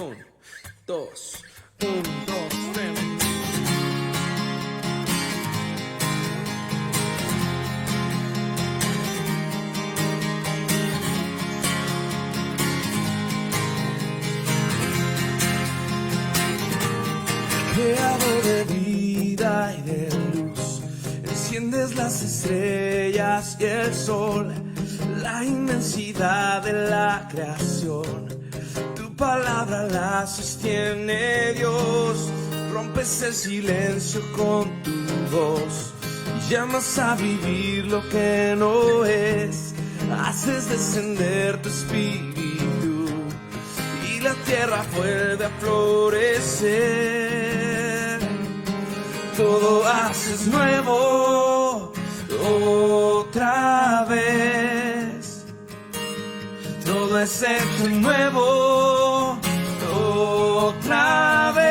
Un, dos, tres. Creador de vida y de luz, enciendes las estrellas y el sol, la inmensidad de la creación. Tu palabra la sostiene, Dios. Rompes el silencio con tu voz y llamas a vivir lo que no es. Haces descender tu espíritu y la tierra vuelve a florecer. Todo haces nuevo otra vez. Todo es hecho nuevo otra vez.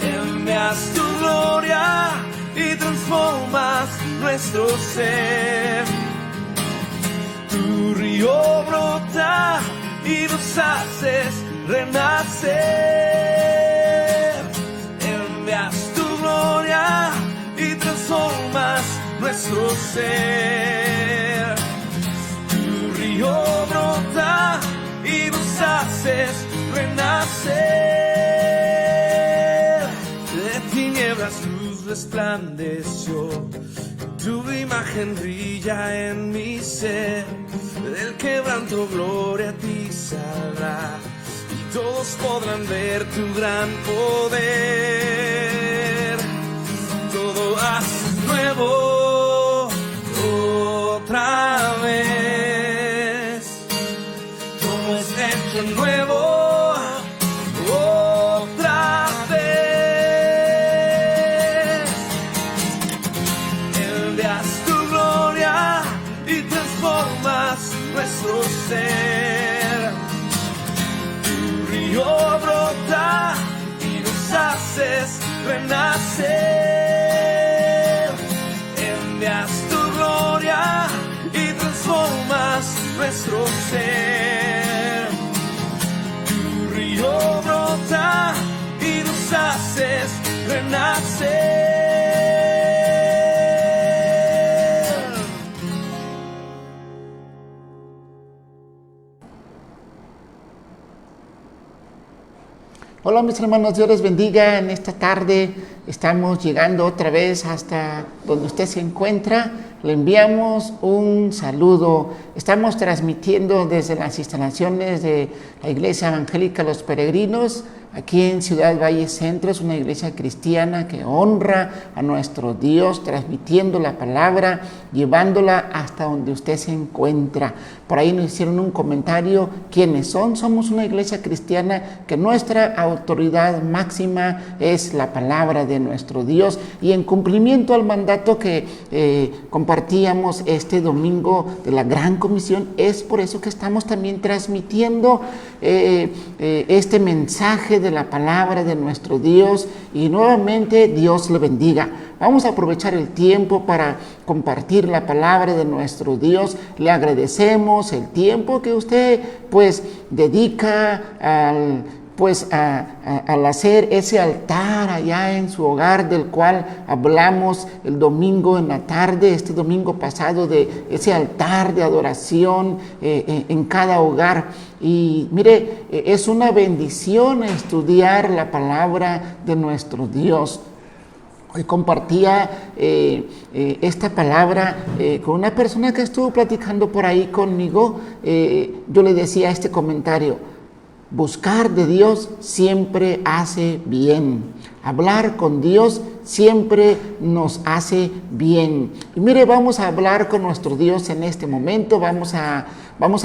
Envías tu gloria y transformas nuestro ser. Tu río brota y nos haces renacer. Envías tu gloria y transformas nuestro ser. Tu río brota y nos haces renacer. De tinieblas luz resplandeció, tu imagen brilla en mi ser. Del quebranto gloria a ti saldrá, y todos podrán ver tu gran poder. Todo haces nuevo otra vez. Todo es hecho nuevo otra vez. Envías tu gloria y transformas nuestro ser. Tu río brota y nos haces renacer. Envías tu gloria y transformas nuestro ser. Tu río brota y nos haces renacer. Hola mis hermanos, Dios les bendiga. En esta tarde estamos llegando otra vez hasta donde usted se encuentra. Le enviamos un saludo. Estamos transmitiendo desde las instalaciones de la Iglesia Evangélica Los Peregrinos, aquí en Ciudad Valle Centro. Es una iglesia cristiana que honra a nuestro Dios, transmitiendo la palabra, llevándola hasta donde usted se encuentra. Por ahí nos hicieron un comentario, ¿quiénes son? Somos una iglesia cristiana que nuestra autoridad máxima es la palabra de nuestro Dios, y en cumplimiento al mandato que compartíamos este domingo de la Gran Comisión, es por eso que estamos también transmitiendo este mensaje de la palabra de nuestro Dios, y nuevamente Dios le bendiga. Vamos a aprovechar el tiempo para compartir la palabra de nuestro Dios. Le agradecemos el tiempo que usted pues dedica al hacer ese altar allá en su hogar, del cual hablamos el domingo en la tarde, este domingo pasado, de ese altar de adoración en cada hogar. Y mire, es una bendición estudiar la palabra de nuestro Dios. Hoy compartía esta palabra con una persona que estuvo platicando por ahí conmigo. Yo le decía este comentario: buscar de Dios siempre hace bien. Hablar con Dios siempre nos hace bien. Y mire, vamos a hablar con nuestro Dios en este momento. Vamos a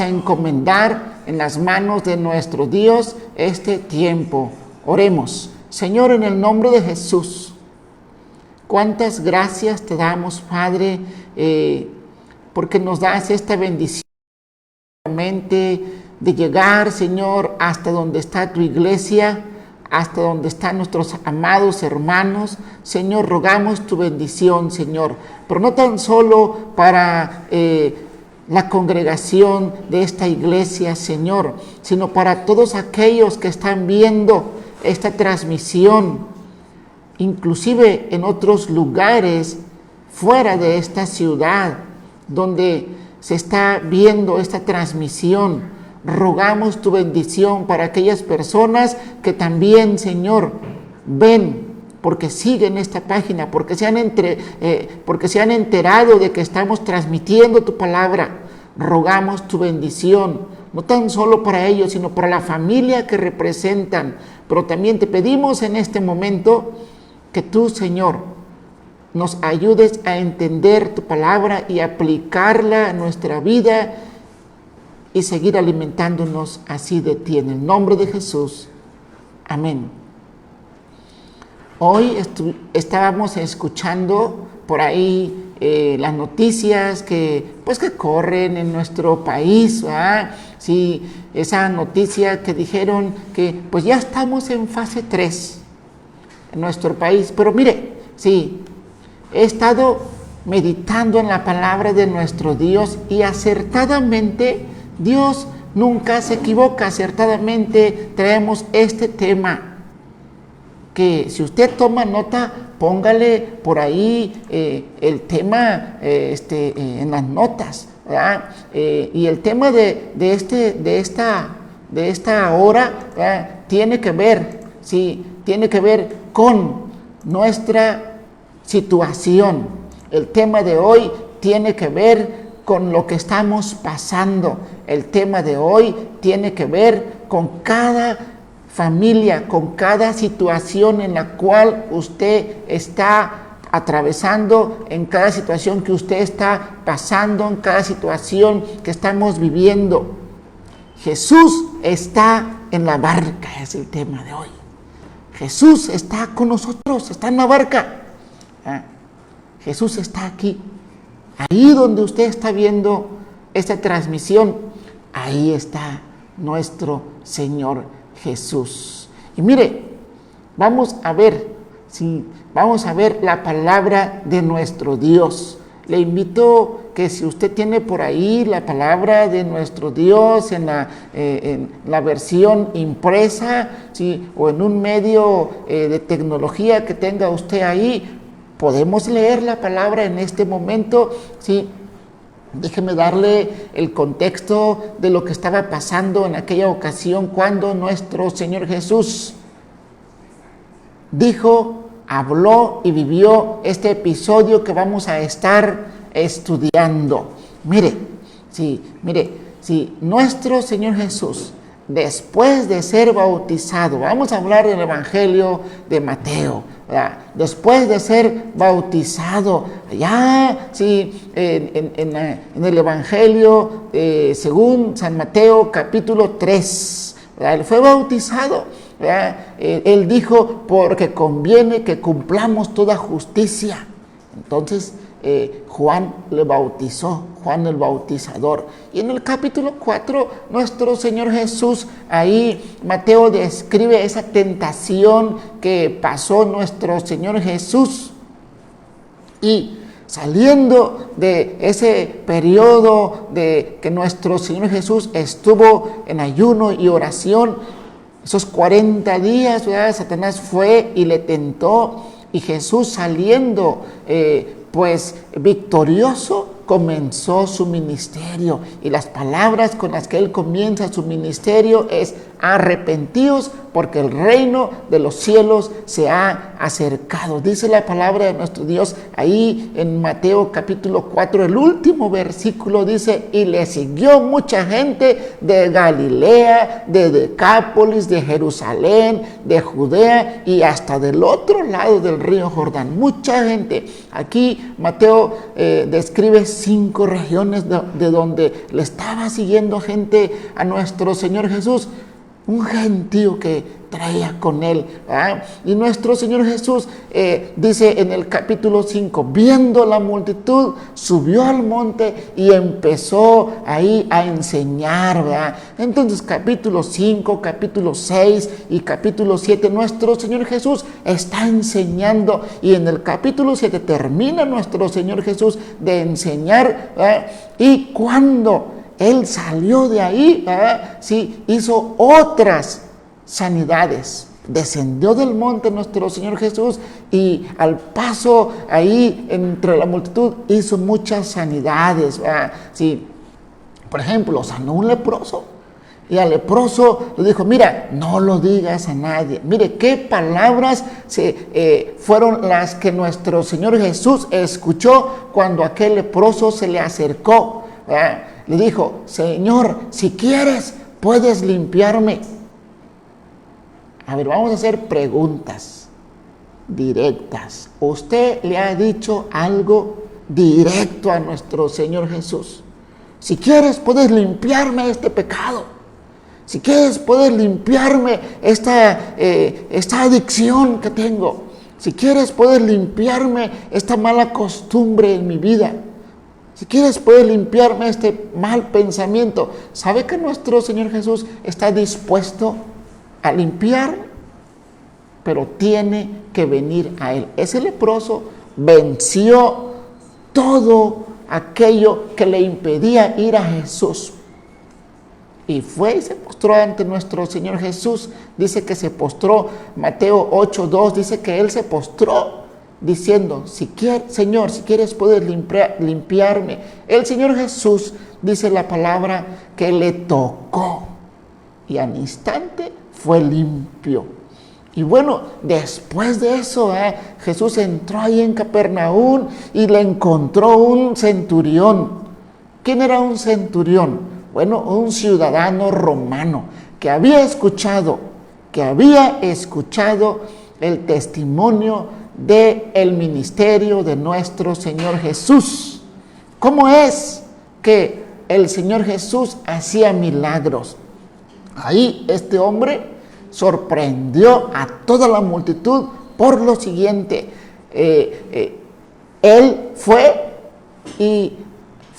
encomendar en las manos de nuestro Dios este tiempo. Oremos. Señor, en el nombre de Jesús, cuántas gracias te damos, Padre, porque nos das esta bendición de llegar, Señor, hasta donde está tu iglesia, hasta donde están nuestros amados hermanos. Señor, rogamos tu bendición, Señor, pero no tan solo para la congregación de esta iglesia, Señor, sino para todos aquellos que están viendo esta transmisión, inclusive en otros lugares fuera de esta ciudad, donde se está viendo esta transmisión. Rogamos tu bendición para aquellas personas que también, Señor, ven, porque siguen esta página, porque se han enterado de que estamos transmitiendo tu palabra. Rogamos tu bendición, no tan solo para ellos, sino para la familia que representan. Pero también te pedimos en este momento que tú, Señor, nos ayudes a entender tu palabra y aplicarla a nuestra vida y seguir alimentándonos así de ti. En el nombre de Jesús. Amén. Hoy estábamos escuchando por ahí las noticias que corren en nuestro país, ¿verdad? Sí, esa noticia que dijeron que pues ya estamos en fase 3 en nuestro país. Pero mire, sí, he estado meditando en la palabra de nuestro Dios y acertadamente Dios nunca se equivoca. Acertadamente traemos este tema que si usted toma nota, póngale por ahí el tema en las notas, ¿verdad? Y el tema de esta hora, ¿verdad? Tiene que ver con nuestra situación. El tema de hoy tiene que ver con lo que estamos pasando. El tema de hoy tiene que ver con cada familia, con cada situación en la cual usted está atravesando, en cada situación que usted está pasando, en cada situación que estamos viviendo. Jesús está en la barca, es el tema de hoy. Jesús está con nosotros, está en la barca. Jesús está aquí. Ahí donde usted está viendo esta transmisión, ahí está nuestro Señor Jesús. Y mire, vamos a ver la palabra de nuestro Dios. Le invito que si usted tiene por ahí la palabra de nuestro Dios en la versión impresa, ¿sí? O en un medio de tecnología que tenga usted ahí, podemos leer la palabra en este momento, ¿sí? Déjeme darle el contexto de lo que estaba pasando en aquella ocasión cuando nuestro Señor Jesús dijo, habló y vivió este episodio que vamos a estar estudiando. Mire, nuestro Señor Jesús, después de ser bautizado, vamos a hablar del Evangelio de Mateo, ¿verdad? Después de ser bautizado, en el Evangelio según San Mateo capítulo 3, ¿verdad? Él fue bautizado, ¿verdad? Él dijo, porque conviene que cumplamos toda justicia. Entonces Juan le bautizó, Juan el Bautizador. Y en el capítulo 4, nuestro Señor Jesús, ahí Mateo describe esa tentación que pasó nuestro Señor Jesús. Y saliendo de ese periodo de que nuestro Señor Jesús estuvo en ayuno y oración, esos 40 días, ¿verdad? Satanás fue y le tentó, y Jesús saliendo victorioso, comenzó su ministerio. Y las palabras con las que él comienza su ministerio es: arrepentíos, porque el reino de los cielos se ha acercado. Dice la palabra de nuestro Dios ahí en Mateo capítulo 4, el último versículo dice: y le siguió mucha gente de Galilea, de Decápolis, de Jerusalén, de Judea y hasta del otro lado del río Jordán. Mucha gente. Aquí Mateo describe 5 regiones de donde le estaba siguiendo gente a nuestro Señor Jesús. un gentío que traía con él, ¿verdad? Y nuestro Señor Jesús dice en el capítulo 5, viendo la multitud, subió al monte y empezó ahí a enseñar, ¿verdad? Entonces capítulo 5, capítulo 6 y capítulo 7, nuestro Señor Jesús está enseñando, y en el capítulo 7 termina nuestro Señor Jesús de enseñar, ¿verdad? Y cuando Él salió de ahí, ¿verdad? Sí, hizo otras sanidades. Descendió del monte nuestro Señor Jesús y al paso ahí entre la multitud hizo muchas sanidades, ¿verdad? Sí. Por ejemplo, sanó un leproso. Y al leproso le dijo, mira, no lo digas a nadie. Mire, qué palabras fueron las que nuestro Señor Jesús escuchó cuando aquel leproso se le acercó, ¿verdad? Le dijo, Señor, si quieres, puedes limpiarme. A ver, vamos a hacer preguntas directas. ¿Usted le ha dicho algo directo a nuestro Señor Jesús? Si quieres, puedes limpiarme este pecado. Si quieres, puedes limpiarme esta adicción que tengo. Si quieres, puedes limpiarme esta mala costumbre en mi vida. Si quieres, puedes limpiarme este mal pensamiento. ¿Sabe que nuestro Señor Jesús está dispuesto a limpiar? Pero tiene que venir a Él. Ese leproso venció todo aquello que le impedía ir a Jesús. Y fue y se postró ante nuestro Señor Jesús. Dice que se postró, Mateo 8:2 dice que Él se postró diciendo, Señor, si quieres puedes limpiarme. El Señor Jesús, dice la palabra, que le tocó y al instante fue limpio. Y bueno, después de eso, Jesús entró ahí en Capernaum y le encontró un centurión. ¿Quién era un centurión? Bueno, un ciudadano romano que había escuchado el testimonio del ministerio de nuestro Señor Jesús. ¿Cómo es que el Señor Jesús hacía milagros? Ahí este hombre sorprendió a toda la multitud por lo siguiente. Él fue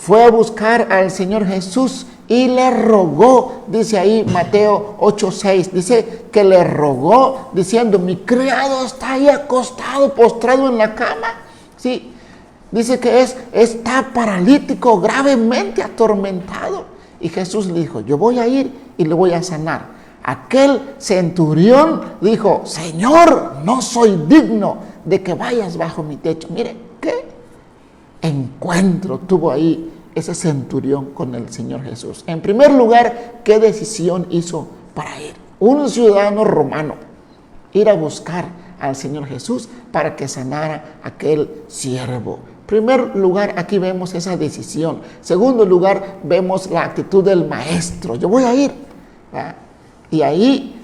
a buscar al Señor Jesús y le rogó, dice ahí Mateo 8:6, dice que le rogó diciendo, mi criado está ahí acostado, postrado en la cama. Sí, dice que está paralítico, gravemente atormentado. Y Jesús le dijo, yo voy a ir y le voy a sanar. Aquel centurión dijo, Señor, no soy digno de que vayas bajo mi techo. Mire, qué encuentro tuvo ahí ese centurión con el Señor Jesús. En primer lugar, ¿qué decisión hizo para ir? Un ciudadano romano, ir a buscar al Señor Jesús para que sanara a aquel siervo. En primer lugar, aquí vemos esa decisión. Segundo lugar, vemos la actitud del maestro. Yo voy a ir, ¿verdad? Y ahí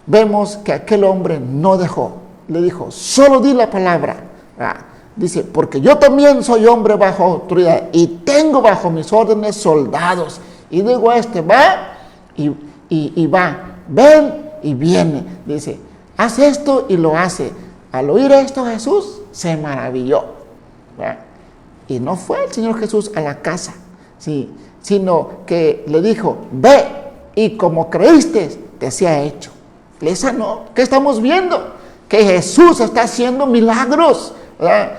vemos que aquel hombre no dejó. Le dijo, solo di la palabra, ¿verdad? Dice, porque yo también soy hombre bajo autoridad y tengo bajo mis órdenes soldados. Y digo a este, va y va, ven y viene. Dice, haz esto y lo hace. Al oír esto Jesús se maravilló, ¿verdad? Y no fue el Señor Jesús a la casa, ¿sí? Sino que le dijo, ve y como creíste, te sea hecho. Le sanó. ¿Qué estamos viendo? Que Jesús está haciendo milagros, ¿verdad?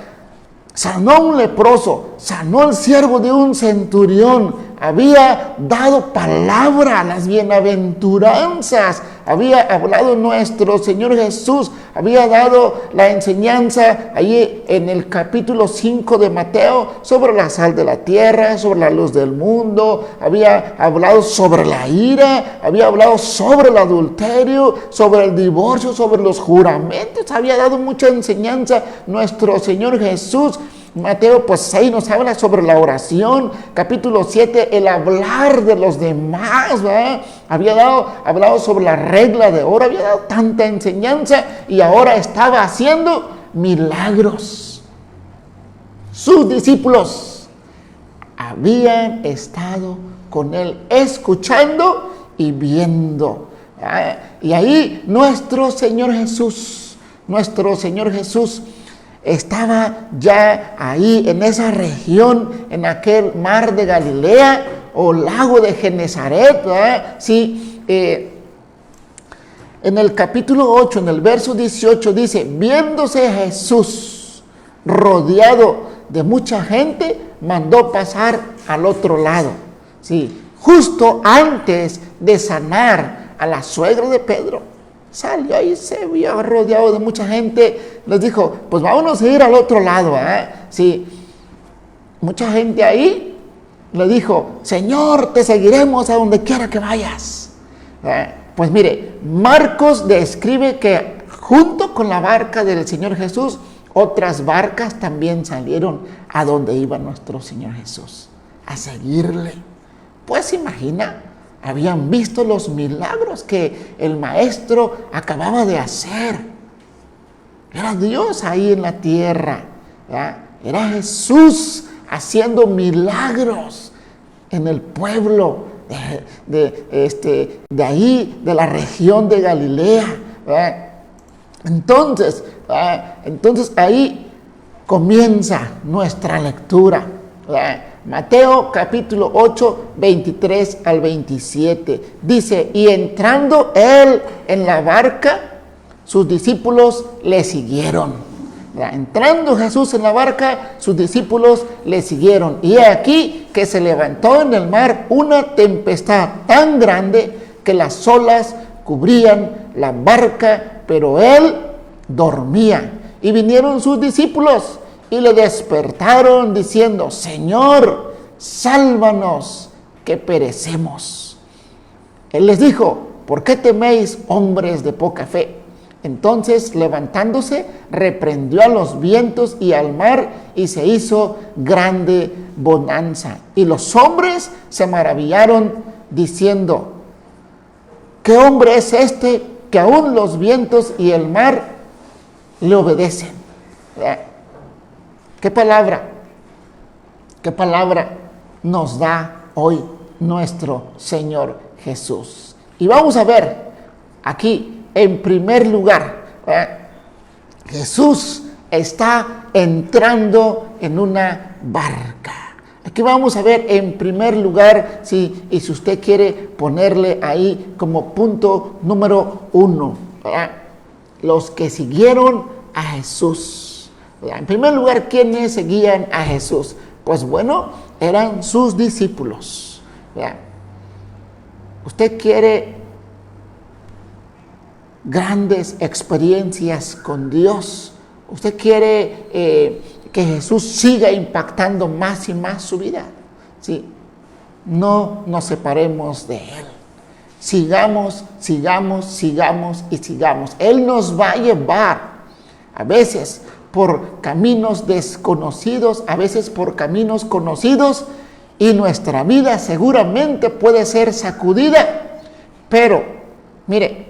Sanó a un leproso, sanó al siervo de un centurión, había dado palabra, las bienaventuranzas, había hablado nuestro Señor Jesús, había dado la enseñanza allí en el capítulo 5 de Mateo sobre la sal de la tierra, sobre la luz del mundo, había hablado sobre la ira, había hablado sobre el adulterio, sobre el divorcio, sobre los juramentos, había dado mucha enseñanza nuestro Señor Jesús. Mateo pues 6 nos habla sobre la oración, capítulo 7 el hablar de los demás, ¿verdad? Había hablado sobre la regla de oro, había dado tanta enseñanza y ahora estaba haciendo milagros. Sus discípulos habían estado con él escuchando y viendo. Y ahí nuestro Señor Jesús estaba ya ahí en esa región, en aquel mar de Galilea o lago de Genezaret, ¿verdad? Sí, en el capítulo 8, en el verso 18 dice, viéndose Jesús rodeado de mucha gente, mandó pasar al otro lado. Sí, justo antes de sanar a la suegra de Pedro, salió y se vio rodeado de mucha gente. Les dijo, pues vámonos a ir al otro lado. Sí, mucha gente ahí le dijo, Señor, te seguiremos a donde quiera que vayas. Pues mire, Marcos describe que junto con la barca del Señor Jesús, otras barcas también salieron a donde iba nuestro Señor Jesús, a seguirle. Pues imagina, habían visto los milagros que el Maestro acababa de hacer. Era Dios ahí en la tierra, ¿verdad? Era Jesús haciendo milagros en el pueblo de ahí, de la región de Galilea, ¿verdad? Entonces ahí comienza nuestra lectura, ¿verdad? Mateo capítulo 8, 23 al 27. Dice, y entrando él en la barca, sus discípulos le siguieron. Entrando Jesús en la barca, sus discípulos le siguieron. Y he aquí que se levantó en el mar una tempestad tan grande que las olas cubrían la barca, pero él dormía. Y vinieron sus discípulos y le despertaron diciendo, Señor, sálvanos, que perecemos. Él les dijo, ¿por qué teméis, hombres de poca fe? Entonces, levantándose, reprendió a los vientos y al mar, y se hizo grande bonanza. Y los hombres se maravillaron, diciendo, ¿qué hombre es este que aún los vientos y el mar le obedecen? ¿Qué palabra nos da hoy nuestro Señor Jesús? Y vamos a ver aquí, en primer lugar, Jesús está entrando en una barca. Aquí vamos a ver en primer lugar, sí, y si usted quiere ponerle ahí como punto número 1, los que siguieron a Jesús. En primer lugar, ¿quiénes seguían a Jesús? Pues bueno, eran sus discípulos. Usted quiere grandes experiencias con Dios. Usted quiere que Jesús siga impactando más y más su vida. ¿Sí? No nos separemos de Él. Sigamos y sigamos. Él nos va a llevar, a veces por caminos desconocidos, a veces por caminos conocidos, y nuestra vida seguramente puede ser sacudida, pero mire,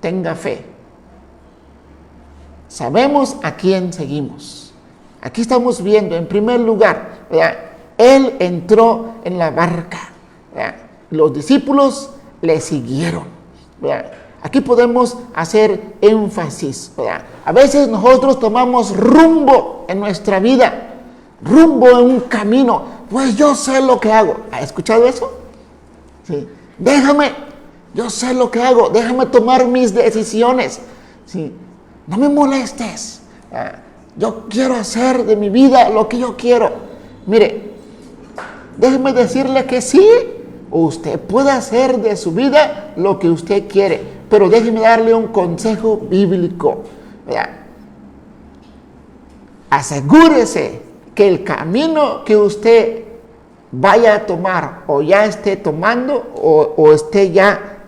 tenga fe. Sabemos a quién seguimos. Aquí estamos viendo, en primer lugar, ¿verdad? Él entró en la barca, ¿verdad? Los discípulos le siguieron, ¿verdad? Aquí podemos hacer énfasis, ¿verdad? A veces nosotros tomamos rumbo en nuestra vida, rumbo en un camino. Pues yo sé lo que hago. ¿Ha escuchado eso? Sí. Yo sé lo que hago, déjame tomar mis decisiones. Sí. No me molestes. Yo quiero hacer de mi vida lo que yo quiero. Mire, déjeme decirle que sí, usted puede hacer de su vida lo que usted quiere, pero déjeme darle un consejo bíblico. Asegúrese que el camino que usted vaya a tomar o ya esté tomando o esté ya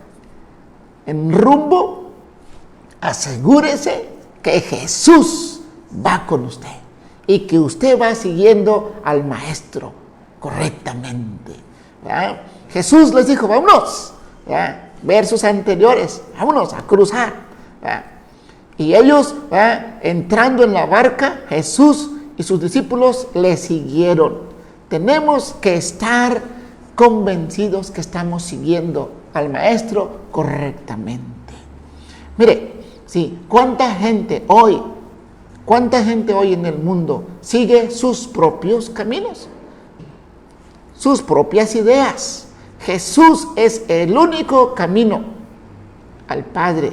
en rumbo, asegúrese que Jesús va con usted y que usted va siguiendo al Maestro correctamente. ¿Verdad? Jesús les dijo, vámonos, ¿verdad? Versos anteriores, vámonos a cruzar. ¿Verdad? Y ellos, ¿verdad?, entrando en la barca, Jesús y sus discípulos le siguieron. Tenemos que estar convencidos que estamos siguiendo al maestro correctamente. Mire, sí, ¿cuánta gente hoy en el mundo sigue sus propios caminos, sus propias ideas? Jesús es el único camino al Padre.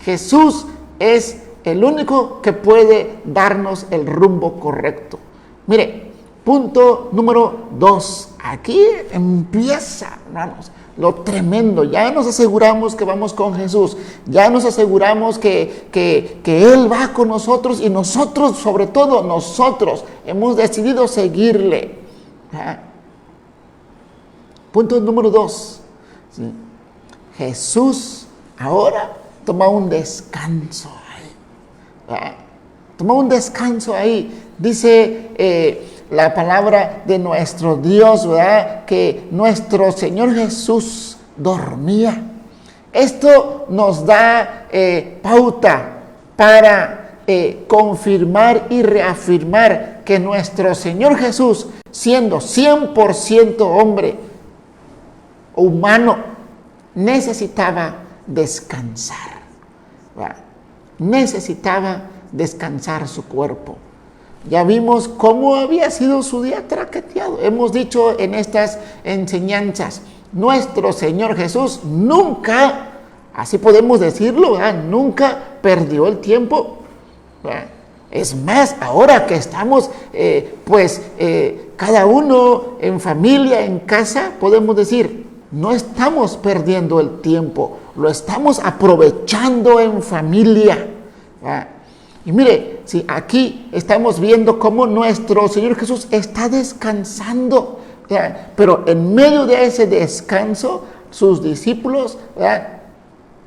Jesús es el único que puede darnos el rumbo correcto. Mire, punto número 2. Aquí empieza, hermanos, lo tremendo. Ya nos aseguramos que vamos con Jesús. Ya nos aseguramos que Él va con nosotros y nosotros, sobre todo nosotros, hemos decidido seguirle. Punto número 2. ¿Sí? Jesús ahora toma un descanso ahí. Toma un descanso ahí. Dice la palabra de nuestro Dios, ¿verdad?, que nuestro Señor Jesús dormía. Esto nos da pauta para confirmar y reafirmar que nuestro Señor Jesús, siendo 100% hombre, humano, necesitaba descansar. ¿Verdad? Necesitaba descansar su cuerpo. Ya vimos cómo había sido su día traqueteado. Hemos dicho en estas enseñanzas, nuestro Señor Jesús nunca, así podemos decirlo, ¿verdad?, nunca perdió el tiempo, ¿verdad? Es más, ahora que estamos, cada uno en familia, en casa, podemos decir, no estamos perdiendo el tiempo, lo estamos aprovechando en familia, ¿verdad? Y mire, si aquí estamos viendo cómo nuestro Señor Jesús está descansando, ¿verdad?, pero en medio de ese descanso, sus discípulos, ¿verdad?,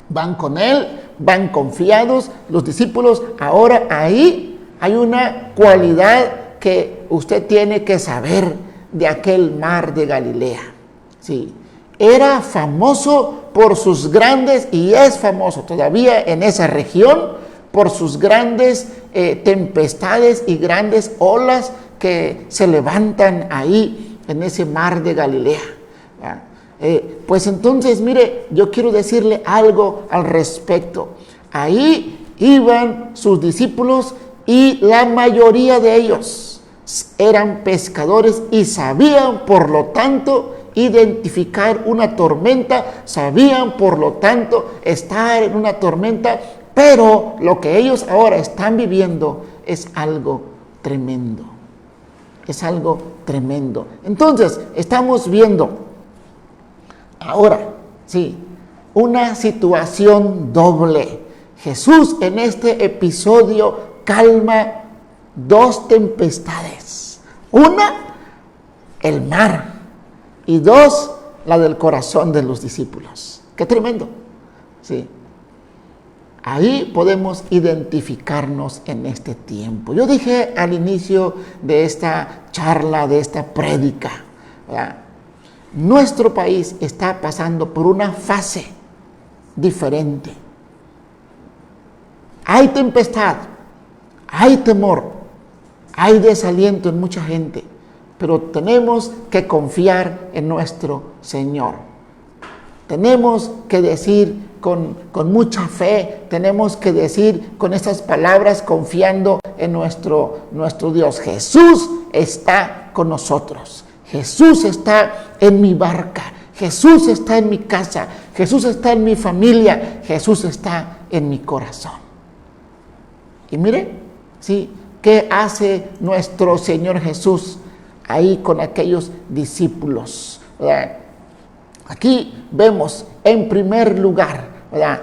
van con Él, van confiados. Los discípulos, ahora ahí hay una cualidad que usted tiene que saber de aquel mar de Galilea. Sí, era famoso por sus grandes, y es famoso todavía en esa región, por sus grandes tempestades y grandes olas que se levantan ahí en ese mar de Galilea. Pues entonces, mire, yo quiero decirle algo al respecto. Ahí iban sus discípulos y la mayoría de ellos eran pescadores y sabían, por lo tanto, identificar una tormenta, sabían, por lo tanto, estar en una tormenta. Pero lo que ellos ahora están viviendo es algo tremendo. Es algo tremendo. Entonces, estamos viendo ahora, sí, una situación doble. Jesús en este episodio calma dos tempestades. Una, el mar. Y dos, la del corazón de los discípulos. ¡Qué tremendo! Sí. Ahí podemos identificarnos en este tiempo. Yo dije al inicio de esta charla, de esta prédica, ¿verdad?, nuestro país está pasando por una fase diferente. Hay tempestad, hay temor, hay desaliento en mucha gente, pero tenemos que confiar en nuestro Señor. Tenemos que decir con mucha fe, tenemos que decir con estas palabras, confiando en nuestro Dios: Jesús está con nosotros, Jesús está en mi barca, Jesús está en mi casa, Jesús está en mi familia, Jesús está en mi corazón. Y mire, ¿sí?, ¿qué hace nuestro Señor Jesús ahí con aquellos discípulos? ¿Verdad? Aquí vemos en primer lugar, ¿verdad?,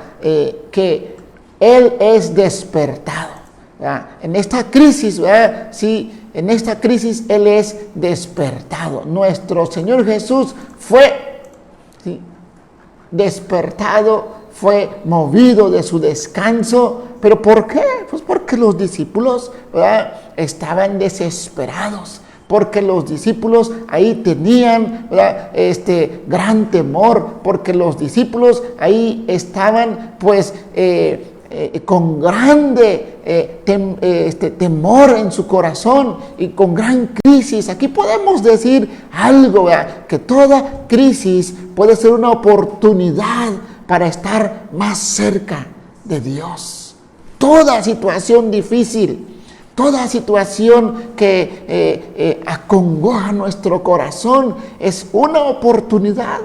que Él es despertado, ¿verdad? En esta crisis, ¿verdad?, sí, en esta crisis Él es despertado. Nuestro Señor Jesús fue, ¿sí?, despertado, fue movido de su descanso. ¿Pero por qué? Pues porque los discípulos, ¿verdad?, estaban desesperados. Porque los discípulos ahí tenían, ¿verdad?, gran temor, porque los discípulos ahí estaban, pues, con grande temor en su corazón y con gran crisis. Aquí podemos decir algo, ¿verdad? Que toda crisis puede ser una oportunidad para estar más cerca de Dios. Toda situación difícil, toda situación que acongoja nuestro corazón es una oportunidad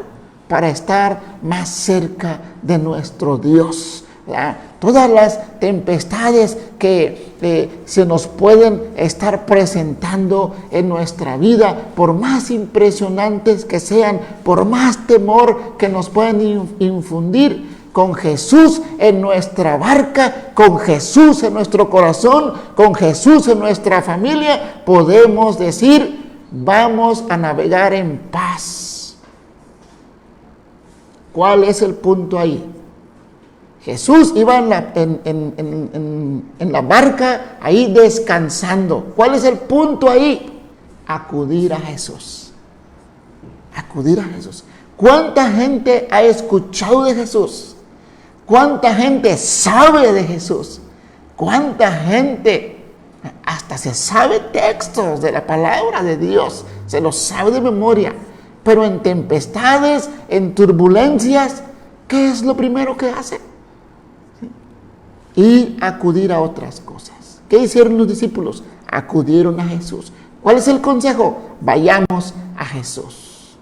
para estar más cerca de nuestro Dios, ¿verdad? Todas las tempestades que se nos pueden estar presentando en nuestra vida, por más impresionantes que sean, por más temor que nos puedan infundir, con Jesús en nuestra barca, con Jesús en nuestro corazón, con Jesús en nuestra familia, podemos decir, vamos a navegar en paz. ¿Cuál es el punto ahí? Jesús iba en la barca ahí descansando. ¿Cuál es el punto ahí? Acudir a Jesús. Acudir a Jesús. ¿Cuánta gente ha escuchado de Jesús? ¿Cuánta gente sabe de Jesús? ¿Cuánta gente hasta se sabe textos de la palabra de Dios? Se los sabe de memoria. Pero en tempestades, en turbulencias, ¿qué es lo primero que hace? Y acudir a otras cosas. ¿Qué hicieron los discípulos? Acudieron a Jesús. ¿Cuál es el consejo? Vayamos a Jesús.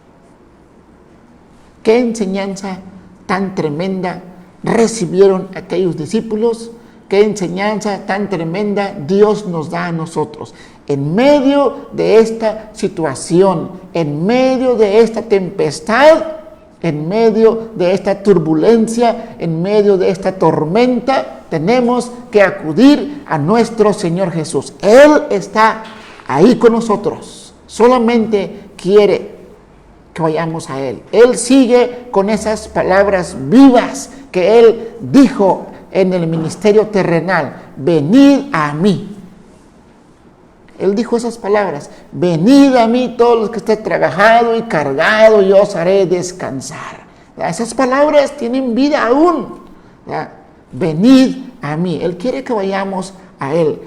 ¿Qué enseñanza tan tremenda recibieron aquellos discípulos? ¿Qué enseñanza tan tremenda Dios nos da a nosotros? En medio de esta situación, en medio de esta tempestad, en medio de esta turbulencia, en medio de esta tormenta, tenemos que acudir a nuestro Señor Jesús. Él está ahí con nosotros. Solamente quiere que vayamos a Él. Él sigue con esas palabras vivas que Él dijo en el ministerio terrenal. Venid a mí. Él dijo esas palabras. Venid a mí todos los que estén trabajados y cargados, y yo os haré descansar. Esas palabras tienen vida aún. Venid a mí. Él quiere que vayamos a Él.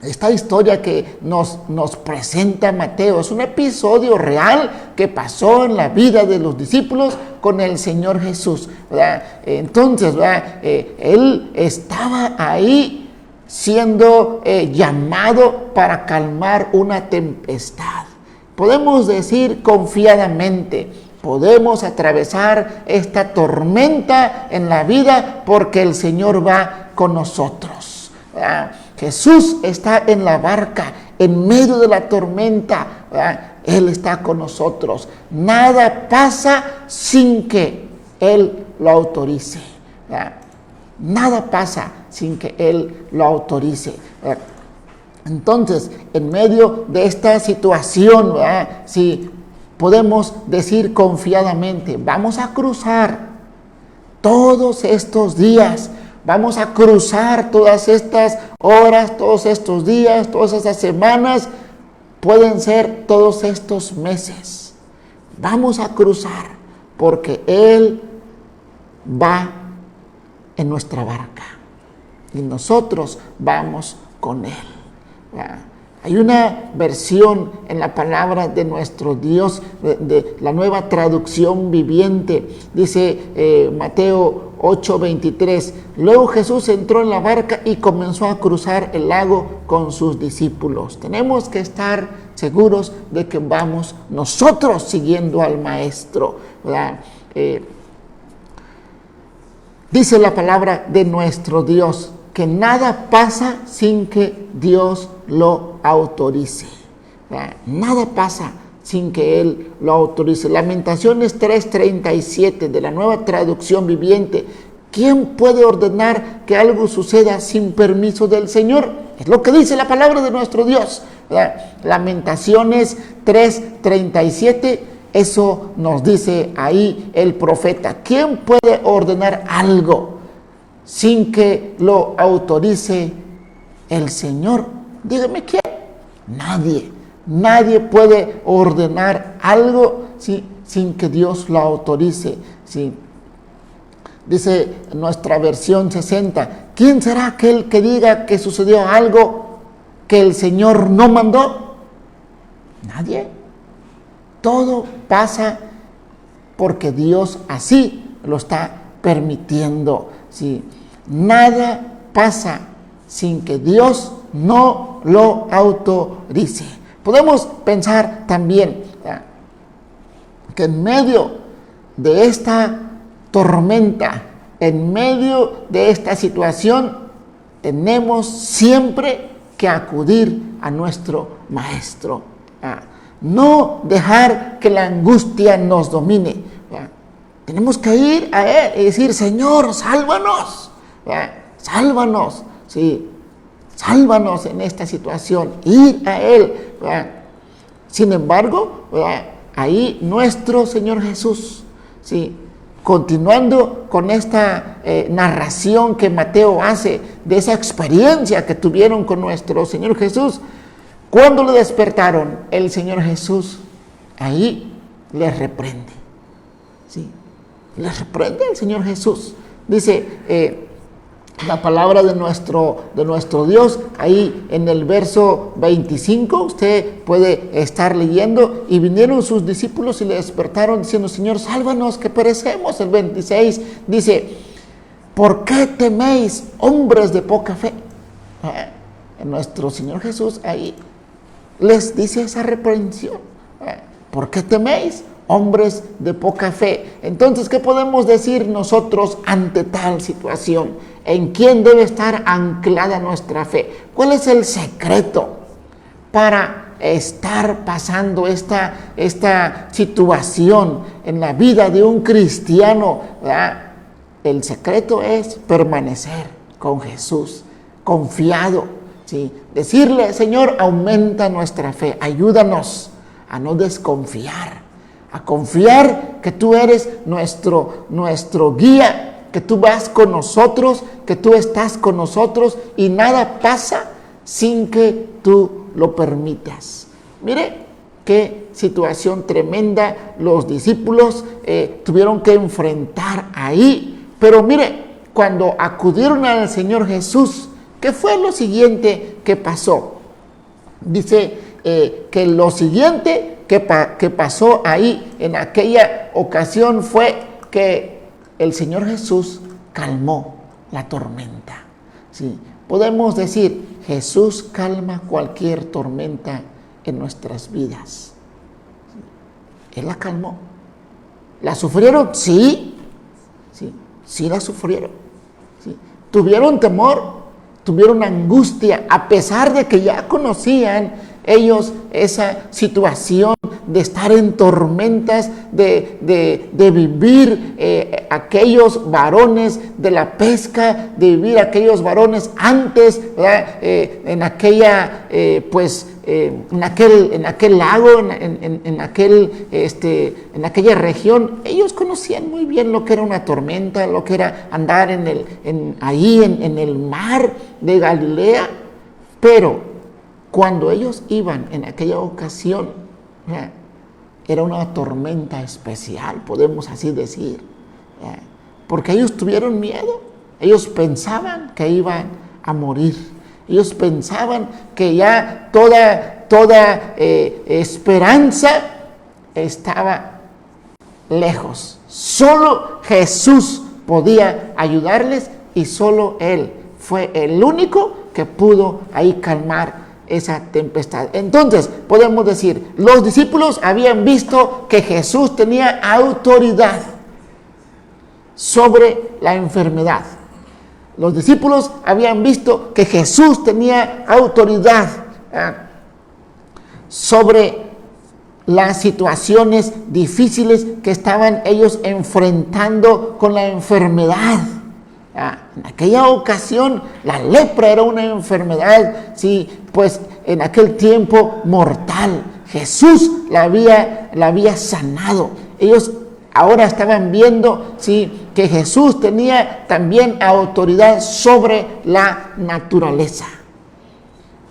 Esta historia que nos presenta Mateo es un episodio real que pasó en la vida de los discípulos con el Señor Jesús, ¿verdad? Entonces, ¿verdad? Él estaba ahí siendo llamado para calmar una tempestad. Podemos decir confiadamente, podemos atravesar esta tormenta en la vida porque el Señor va con nosotros, ¿verdad? Jesús está en la barca, en medio de la tormenta, ¿verdad? Él está con nosotros. Nada pasa sin que Él lo autorice, ¿verdad? Nada pasa sin que Él lo autorice, ¿verdad? Entonces, en medio de esta situación, ¿verdad? Sí, podemos decir confiadamente, vamos a cruzar todos estos días. Vamos a cruzar todas estas horas, todos estos días, todas estas semanas, pueden ser todos estos meses. Vamos a cruzar porque Él va en nuestra barca y nosotros vamos con Él. Hay una versión en la palabra de nuestro Dios, de la Nueva Traducción Viviente, dice Mateo 8:23, luego Jesús entró en la barca y comenzó a cruzar el lago con sus discípulos. Tenemos que estar seguros de que vamos nosotros siguiendo al Maestro, ¿verdad? Dice la palabra de nuestro Dios que nada pasa sin que Dios lo autorice, ¿verdad? Nada pasa sin que Él lo autorice. Lamentaciones 3:37 de la Nueva Traducción Viviente. ¿Quién puede ordenar que algo suceda sin permiso del Señor? Es lo que dice la palabra de nuestro Dios, ¿verdad? Lamentaciones 3:37, eso nos dice ahí el profeta. ¿Quién puede ordenar algo sin que lo autorice el Señor? Dígame quién. Nadie. Nadie puede ordenar algo sin que Dios lo autorice. ¿Sí? Dice nuestra versión 60, ¿quién será aquel que diga que sucedió algo que el Señor no mandó? Nadie. Todo pasa porque Dios así lo está permitiendo. ¿Sí? Nada pasa sin que Dios no lo autorice. Podemos pensar también que en medio de esta tormenta, en medio de esta situación, tenemos siempre que acudir a nuestro Maestro. No dejar que la angustia nos domine. Tenemos que ir a Él y decir, Señor, sálvanos. Sálvanos. Sí, sálvanos en esta situación. Ir a Él. Sin embargo, ahí nuestro Señor Jesús, sí, continuando con esta narración que Mateo hace de esa experiencia que tuvieron con nuestro Señor Jesús, cuando le despertaron, el Señor Jesús ahí les reprende. ¿Sí? Les reprende el Señor Jesús. Dice la palabra de nuestro Dios, ahí en el verso 25, usted puede estar leyendo, y vinieron sus discípulos y le despertaron diciendo, Señor, sálvanos que perecemos. El 26 dice, ¿por qué teméis, hombres de poca fe? Nuestro Señor Jesús ahí les dice esa reprensión. ¿Por qué teméis, hombres de poca fe? Entonces, ¿qué podemos decir nosotros ante tal situación? ¿En quién debe estar anclada nuestra fe? ¿Cuál es el secreto para estar pasando esta situación en la vida de un cristiano? El secreto es permanecer con Jesús, confiado. ¿Sí? Decirle, Señor, aumenta nuestra fe, ayúdanos a no desconfiar, a confiar que tú eres nuestro guía, que tú vas con nosotros, que tú estás con nosotros y nada pasa sin que tú lo permitas. Mire qué situación tremenda los discípulos tuvieron que enfrentar ahí, pero mire, cuando acudieron al Señor Jesús, ¿qué fue lo siguiente que pasó? Dice que lo siguiente que pasó ahí en aquella ocasión fue que el Señor Jesús calmó la tormenta. ¿Sí? Podemos decir, Jesús calma cualquier tormenta en nuestras vidas. ¿Sí? Él la calmó. ¿La sufrieron? Sí. Sí la sufrieron. ¿Sí? ¿Tuvieron temor? Tuvieron angustia, a pesar de que ya conocían ellos esa situación de estar en tormentas, de vivir aquellos varones de la pesca, de vivir aquellos varones antes, en aquella, en aquel lago, en aquella región. Ellos conocían muy bien lo que era una tormenta, lo que era andar ahí en el mar de Galilea, pero cuando ellos iban en aquella ocasión, era una tormenta especial, podemos así decir, porque ellos tuvieron miedo, ellos pensaban que iban a morir, ellos pensaban que ya toda esperanza estaba lejos. Solo Jesús podía ayudarles y solo Él fue el único que pudo ahí calmar esa tempestad. Entonces podemos decir, los discípulos habían visto que Jesús tenía autoridad sobre la enfermedad. Los discípulos habían visto que Jesús tenía autoridad sobre las situaciones difíciles que estaban ellos enfrentando con la enfermedad. En aquella ocasión la lepra era una enfermedad, sí, pues en aquel tiempo mortal. Jesús la había sanado. Ellos ahora estaban viendo, sí, que Jesús tenía también autoridad sobre la naturaleza.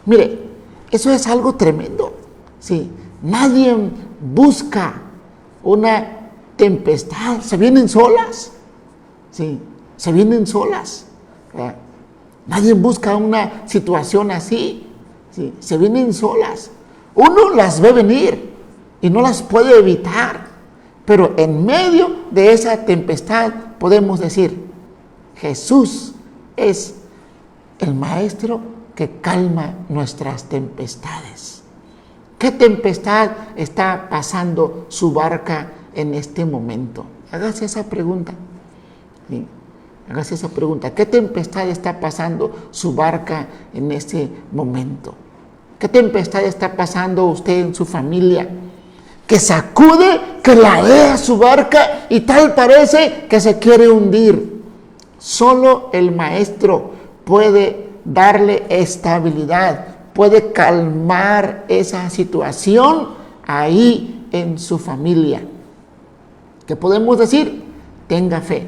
Mire, eso es algo tremendo. Sí, nadie busca una tempestad, se vienen solas. ¿sí? Se vienen solas, ¿verdad? Nadie busca una situación así, ¿sí? Se vienen solas. Uno las ve venir y no las puede evitar, pero en medio de esa tempestad podemos decir, Jesús es el Maestro que calma nuestras tempestades. ¿Qué tempestad está pasando su barca en este momento? Hágase esa pregunta. ¿Sí? Hágase esa pregunta. ¿Qué tempestad está pasando su barca en este momento? ¿Qué tempestad está pasando usted en su familia? Que sacude, que ladea su barca y tal parece que se quiere hundir. Solo el Maestro puede darle estabilidad, puede calmar esa situación ahí en su familia. ¿Qué podemos decir? Tenga fe,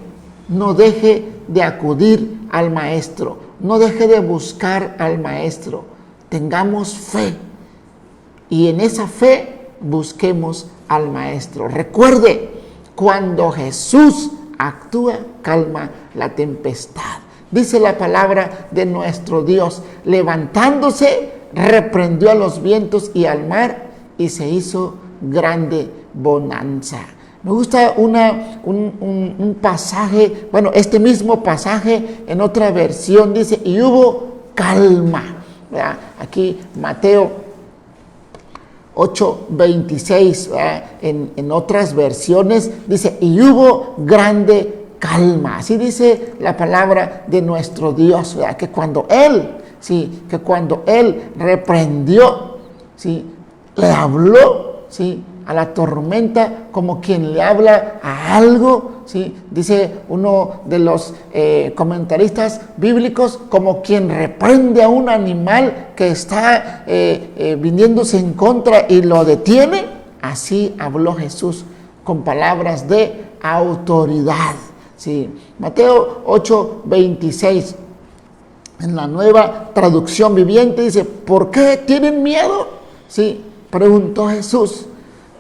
no deje de acudir al Maestro, no deje de buscar al Maestro. Tengamos fe y en esa fe busquemos al Maestro. Recuerde, cuando Jesús actúa, calma la tempestad. Dice la palabra de nuestro Dios, levantándose, reprendió a los vientos y al mar y se hizo grande bonanza. Me gusta un pasaje, bueno, este mismo pasaje en otra versión dice, y hubo calma. ¿Verdad? Aquí Mateo 8:26, en otras versiones dice, y hubo grande calma. Así dice la palabra de nuestro Dios, ¿verdad? Que cuando Él reprendió, ¿sí? Le habló, ¿sí? A la tormenta como quien le habla a algo, ¿sí? Dice uno de los comentaristas bíblicos, como quien reprende a un animal que está viniéndose en contra y lo detiene. Así habló Jesús con palabras de autoridad, ¿sí? Mateo 8:26, en la Nueva Traducción Viviente dice, ¿por qué tienen miedo? ¿Sí? Preguntó Jesús.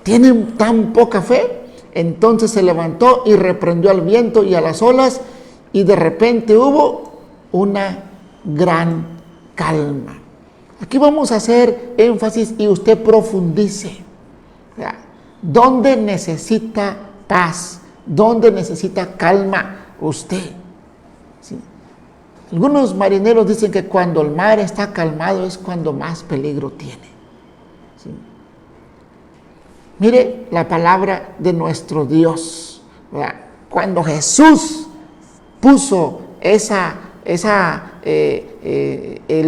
¿Tienen tan poca fe? Entonces se levantó y reprendió al viento y a las olas, y de repente hubo una gran calma. Aquí vamos a hacer énfasis y usted profundice. ¿Dónde necesita paz? ¿Dónde necesita calma usted? ¿Sí? Algunos marineros dicen que cuando el mar está calmado es cuando más peligro tiene. ¿Sí? Mire la palabra de nuestro Dios, ¿verdad? Cuando Jesús puso el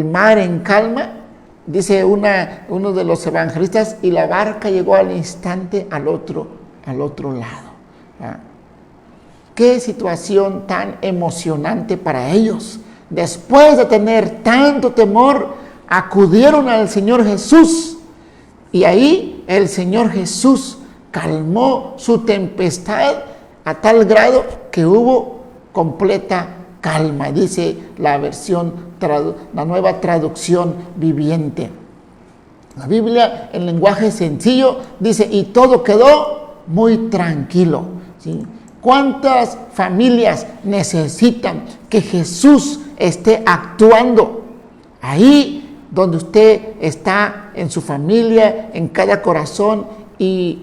mar en calma, dice uno de los evangelistas, y la barca llegó al instante al otro lado, ¿verdad? Qué situación tan emocionante para ellos. Después de tener tanto temor, acudieron al Señor Jesús, y ahí el Señor Jesús calmó su tempestad a tal grado que hubo completa calma, dice la Nueva Traducción Viviente. La Biblia en lenguaje sencillo dice, y todo quedó muy tranquilo, ¿sí? ¿Cuántas familias necesitan que Jesús esté actuando ahí donde usted está, en su familia, en cada corazón, y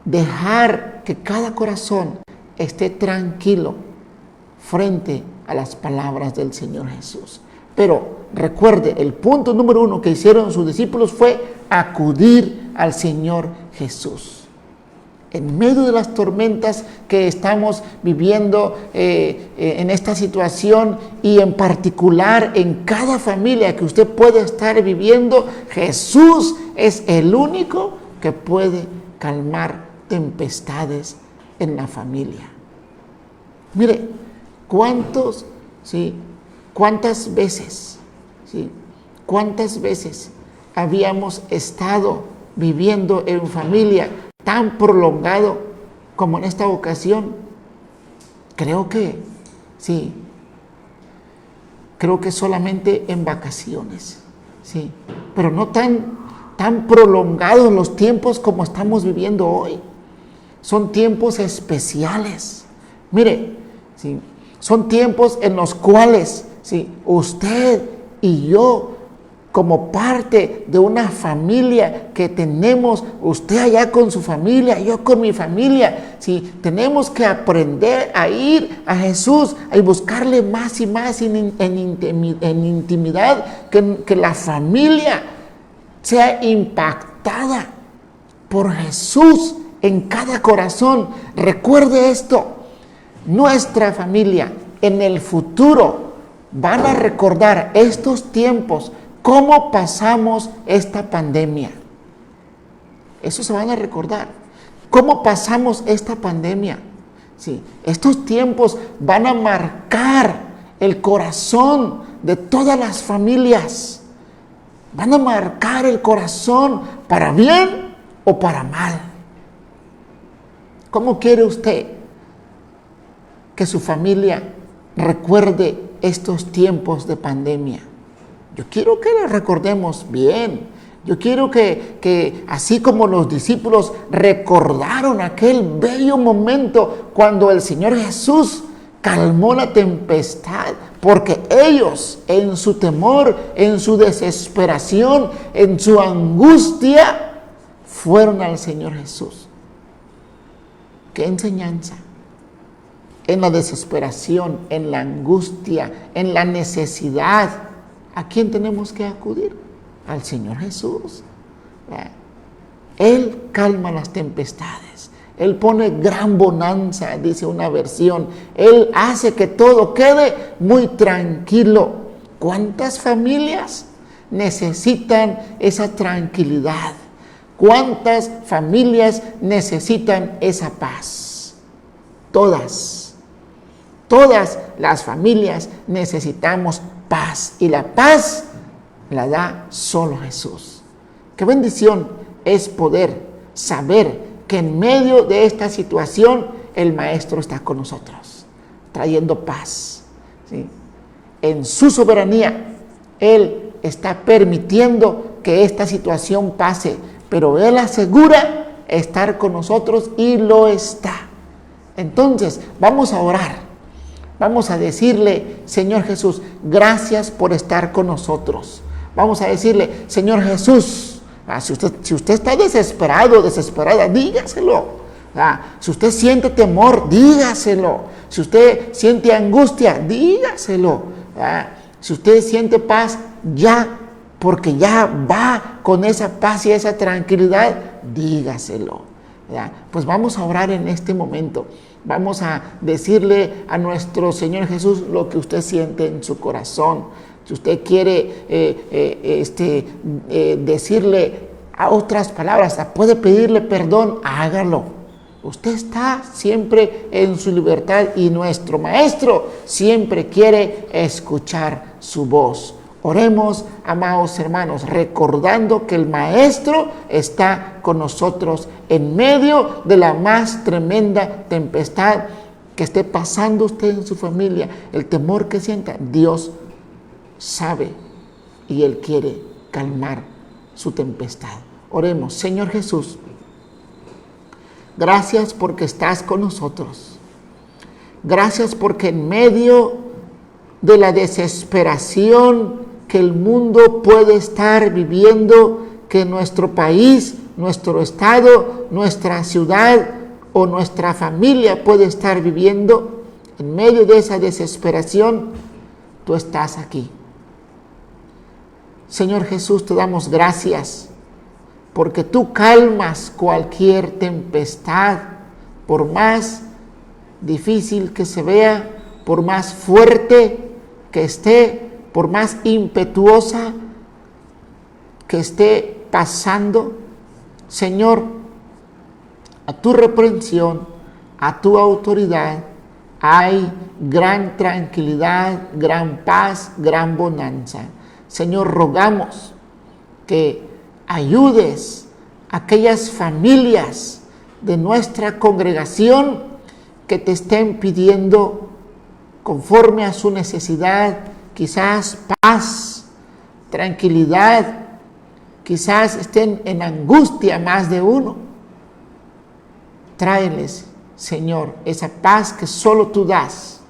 dejar que cada corazón esté tranquilo frente a las palabras del Señor Jesús? Pero recuerde, el punto número 1 que hicieron sus discípulos fue acudir al Señor Jesús. En medio de las tormentas que estamos viviendo en esta situación, y en particular en cada familia que usted puede estar viviendo, Jesús es el único que puede calmar tempestades en la familia. Mire, ¿cuántas veces habíamos estado viviendo en familia tan prolongado como en esta ocasión? Creo que sí, creo que solamente en vacaciones, sí, pero no tan prolongados los tiempos como estamos viviendo hoy. Son tiempos especiales. Mire, ¿sí? Son tiempos en los cuales, ¿sí?, usted y yo, como parte de una familia que tenemos, usted allá con su familia, yo con mi familia, ¿sí?, tenemos que aprender a ir a Jesús y buscarle más y más en intimidad, que la familia sea impactada por Jesús en cada corazón. Recuerde esto, nuestra familia en el futuro van a recordar estos tiempos, cómo pasamos esta pandemia. Eso se van a recordar, cómo pasamos esta pandemia. Sí, estos tiempos van a marcar el corazón de todas las familias, van a marcar el corazón para bien o para mal. ¿Cómo quiere usted que su familia recuerde estos tiempos de pandemia? Yo quiero que lo recordemos bien. Yo quiero que así como los discípulos recordaron aquel bello momento cuando el Señor Jesús calmó la tempestad, porque ellos en su temor, en su desesperación, en su angustia, fueron al Señor Jesús. ¿Qué enseñanza? En la desesperación, en la angustia, en la necesidad, ¿a quién tenemos que acudir? Al Señor Jesús. Él calma las tempestades. Él pone gran bonanza, dice una versión. Él hace que todo quede muy tranquilo. ¿Cuántas familias necesitan esa tranquilidad? ¿Cuántas familias necesitan esa paz? Todas las familias necesitamos paz, y la paz la da solo Jesús. Qué bendición es poder saber que en medio de esta situación el Maestro está con nosotros, trayendo paz, ¿sí? En su soberanía, Él está permitiendo que esta situación pase, pero Él asegura estar con nosotros y lo está. Entonces, vamos a orar. Vamos a decirle, Señor Jesús, gracias por estar con nosotros. Vamos a decirle, Señor Jesús, si usted está desesperado, desesperada, dígaselo. Si usted siente temor, dígaselo. Si usted siente angustia, dígaselo. Si usted siente paz, ya, porque ya va con esa paz y esa tranquilidad, dígaselo. Pues vamos a orar en este momento. Vamos a decirle a nuestro Señor Jesús lo que usted siente en su corazón. Si usted quiere decirle a otras palabras, puede pedirle perdón, hágalo. Usted está siempre en su libertad y nuestro Maestro siempre quiere escuchar su voz. Oremos, amados hermanos, recordando que el Maestro está con nosotros en medio de la más tremenda tempestad que esté pasando usted en su familia, el temor que sienta. Dios sabe y Él quiere calmar su tempestad. Oremos. Señor Jesús, gracias porque estás con nosotros. Gracias porque en medio de la desesperación que el mundo puede estar viviendo, que nuestro país, nuestro estado, nuestra ciudad o nuestra familia puede estar viviendo, en medio de esa desesperación, tú estás aquí. Señor Jesús, te damos gracias porque tú calmas cualquier tempestad, por más difícil que se vea, por más fuerte que esté, por más impetuosa que esté pasando. Señor, a tu reprensión, a tu autoridad, hay gran tranquilidad, gran paz, gran bonanza. Señor, rogamos que ayudes a aquellas familias de nuestra congregación que te estén pidiendo, conforme a su necesidad, quizás paz, tranquilidad, quizás estén en angustia más de uno. Tráeles, Señor, esa paz que solo tú das,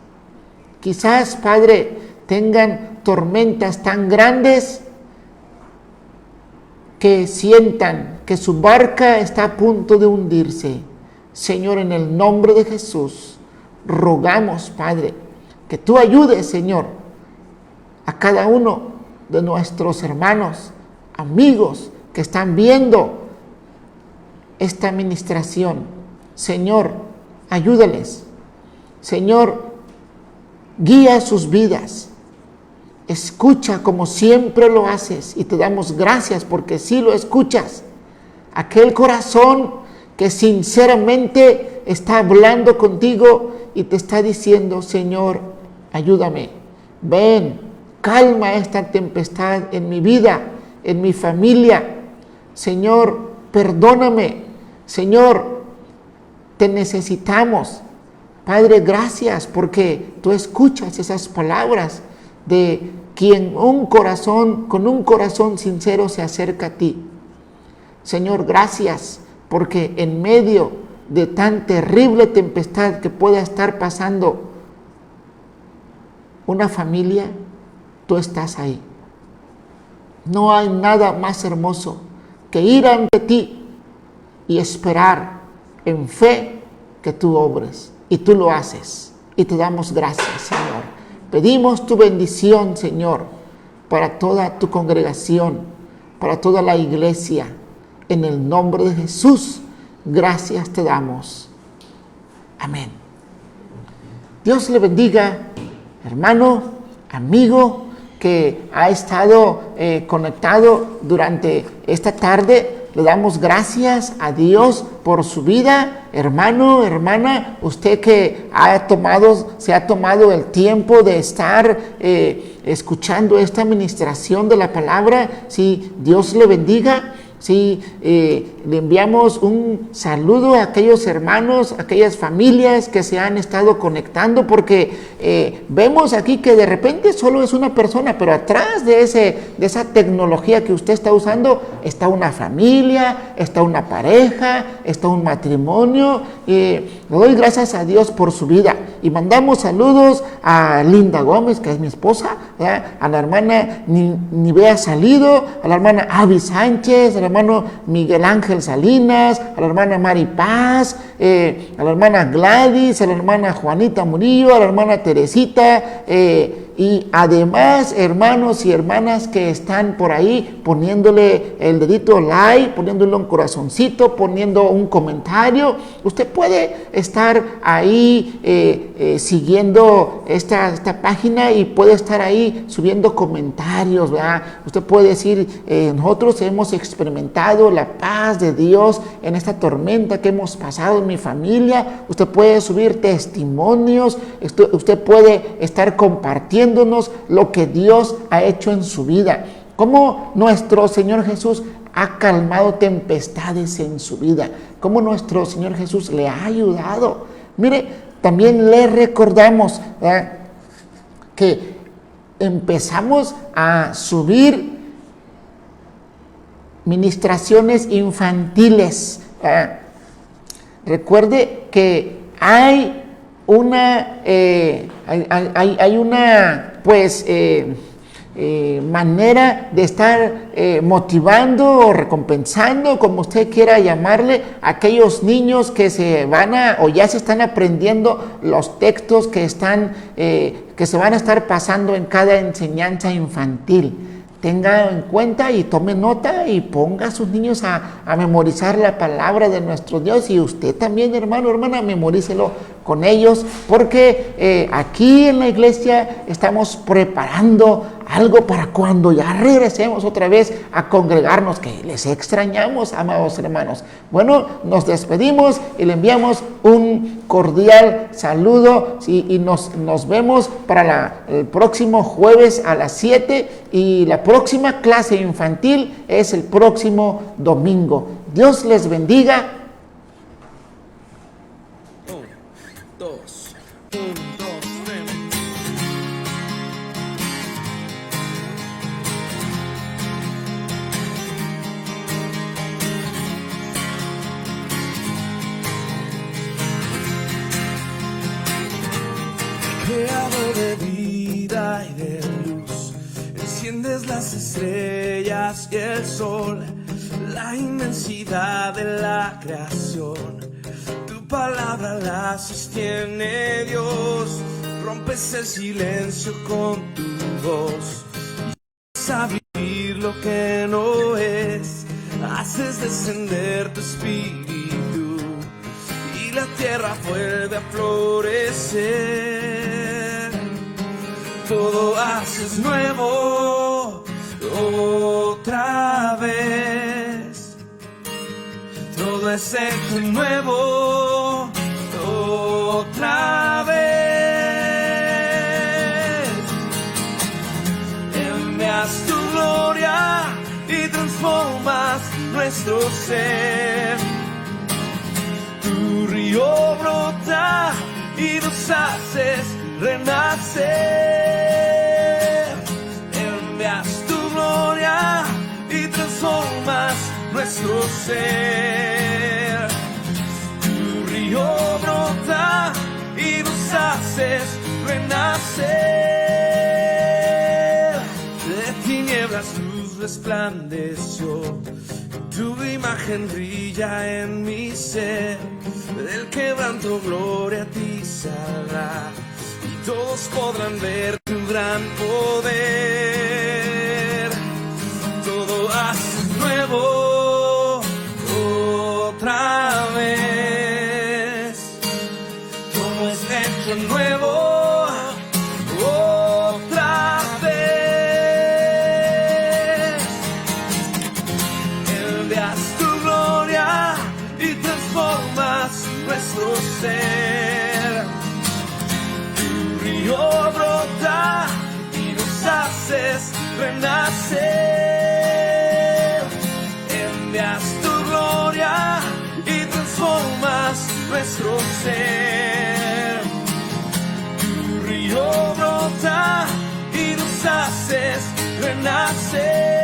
quizás, Padre, tengan tormentas tan grandes que sientan que su barca está a punto de hundirse. Señor, en el nombre de Jesús, rogamos, Padre, que tú ayudes, Señor, a cada uno de nuestros hermanos, amigos que están viendo esta administración. Señor, ayúdales. Señor, guía sus vidas. Escucha como siempre lo haces y te damos gracias porque sí lo escuchas. Aquel corazón que sinceramente está hablando contigo y te está diciendo: Señor, ayúdame. Ven, calma esta tempestad en mi vida, en mi familia. Señor, perdóname. Señor, te necesitamos. Padre, gracias porque tú escuchas esas palabras de quien con un corazón sincero se acerca a ti. Señor, gracias porque en medio de tan terrible tempestad que pueda estar pasando una familia, tú estás ahí. No hay nada más hermoso que ir ante ti y esperar en fe que tú obres. Y tú lo haces. Y te damos gracias, Señor. Pedimos tu bendición, Señor, para toda tu congregación, para toda la iglesia. En el nombre de Jesús, gracias te damos. Amén. Dios le bendiga, hermano, amigo, que ha estado conectado durante esta tarde. Le damos gracias a Dios por su vida, hermano, hermana, usted que se ha tomado el tiempo de estar escuchando esta administración de la palabra. Sí, Dios le bendiga. Sí, le enviamos un saludo a aquellos hermanos, a aquellas familias que se han estado conectando, porque vemos aquí que de repente solo es una persona, pero atrás de esa tecnología que usted está usando está una familia, está una pareja, está un matrimonio. Le doy gracias a Dios por su vida y mandamos saludos a Linda Gómez, que es mi esposa, ¿verdad? A la hermana Nivea Salido, a la hermana Avi Sánchez, a la hermano Miguel Ángel Salinas, a la hermana Mari Paz, a la hermana Gladys, a la hermana Juanita Murillo, a la hermana Teresita, y además hermanos y hermanas que están por ahí poniéndole el dedito like, poniéndole un corazoncito, poniendo un comentario. Usted puede estar ahí siguiendo esta página y puede estar ahí subiendo comentarios, ¿verdad? Usted puede decir: nosotros hemos experimentado la paz de Dios en esta tormenta que hemos pasado en mi familia. Usted puede subir testimonios, usted puede estar compartiendo lo que Dios ha hecho en su vida, cómo nuestro Señor Jesús ha calmado tempestades en su vida, cómo nuestro Señor Jesús le ha ayudado. Mire, también le recordamos que empezamos a subir ministraciones infantiles. Recuerde que hay una manera de estar motivando o recompensando, como usted quiera llamarle, a aquellos niños que ya se están aprendiendo los textos que se van a estar pasando en cada enseñanza infantil. Tenga en cuenta y tome nota y ponga a sus niños a memorizar la palabra de nuestro Dios, y usted también, hermano, hermana, memorícelo con ellos, porque aquí en la iglesia estamos preparando algo para cuando ya regresemos otra vez a congregarnos, que les extrañamos, amados hermanos. Bueno, nos despedimos y le enviamos un cordial saludo, y nos vemos para el próximo jueves a las 7, y la próxima clase infantil es el próximo domingo. Dios les bendiga. 1, 2, 1, 2, 3. creador de vida y de luz. Enciendes las estrellas y el sol, la inmensidad de la creación. Tu palabra la sostiene, Dios. Rompes el silencio con tu voz. A vivir lo que no es, haces descender tu espíritu y la tierra vuelve a florecer. Todo haces nuevo otra vez, todo es hecho nuevo otra vez. Envías tu gloria y transformas nuestro ser. Tu río brota y nos haces renacer. Envías tu gloria y transformas nuestro ser. Tu río brota y nos haces renacer. De tinieblas luz resplandeció, tu imagen brilla en mi ser. Del quebranto gloria a ti saldrá, y todos podrán ver tu gran poder. Todo haces nuevo otra vez, todo es hecho nuevo otra vez. Envías tu gloria y transformas nuestro ser. Tu río brota y nos haces renacer. Envías tu gloria y transformas nuestro ser. Tu río brota y nos haces renacer.